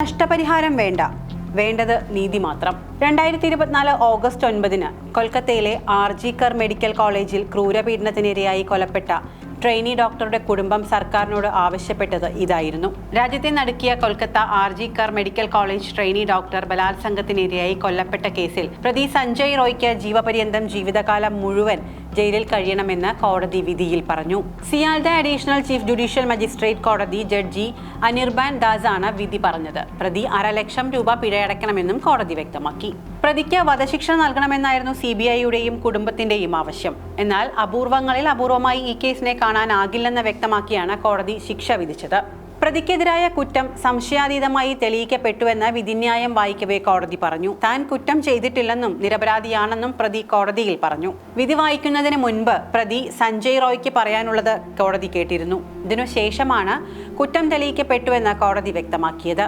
നഷ്ടപരിഹാരം വേണ്ട, വേണ്ടത് നീതി മാത്രം. 2024 ഓഗസ്റ്റ് 9 കൊൽക്കത്തയിലെ RG കർ മെഡിക്കൽ കോളേജിൽ ക്രൂരപീഡനത്തിനിരയായി കൊലപ്പെട്ട ട്രെയിനി ഡോക്ടറുടെ കുടുംബം സർക്കാരിനോട് ആവശ്യപ്പെട്ടത് ഇതായിരുന്നു. രാജ്യത്തെ നടുക്കിയ കൊൽക്കത്ത RG കർ മെഡിക്കൽ കോളേജ് ട്രെയിനി ഡോക്ടർ ബലാത്സംഗത്തിനിരയായി കൊല്ലപ്പെട്ട കേസിൽ പ്രതി സഞ്ജയ് റോയ്ക്ക് ജീവപര്യന്തം ജീവിതകാലം മുഴുവൻ ജയിലിൽ കഴിയണമെന്ന് കോടതി വിധിയിൽ പറഞ്ഞു. Sealdah additional chief judicial magistrate കോടതി ജഡ്ജി അനിർബാൻ ദാസ് ആണ് വിധി പറഞ്ഞത്. പ്രതി 1.5 ലക്ഷം രൂപ പിഴയടക്കണമെന്നും കോടതി വ്യക്തമാക്കി. പ്രതിക്ക് വധശിക്ഷ നൽകണമെന്നായിരുന്നു CBIയുടെയും കുടുംബത്തിന്റെയും ആവശ്യം. എന്നാൽ അപൂർവങ്ങളിൽ അപൂർവമായി ഈ കേസിനെ കാണാനാകില്ലെന്ന് വ്യക്തമാക്കിയാണ് കോടതി ശിക്ഷ വിധിച്ചത്. പ്രതിക്കെതിരായ കുറ്റം സംശയാതീതമായി തെളിയിക്കപ്പെട്ടുവെന്ന് വിധിന്യായം വായിക്കവേ കോടതി പറഞ്ഞു. താൻ കുറ്റം ചെയ്തിട്ടില്ലെന്നും നിരപരാധിയാണെന്നും പ്രതി കോടതിയിൽ പറഞ്ഞു. വിധി വായിക്കുന്നതിന് മുൻപ് പ്രതി സഞ്ജയ് റോയ്ക്ക് പറയാനുള്ളത് കോടതി കേട്ടിരുന്നു. ഇതിനുശേഷമാണ് കുറ്റം തെളിയിക്കപ്പെട്ടുവെന്ന് കോടതി വ്യക്തമാക്കിയത്.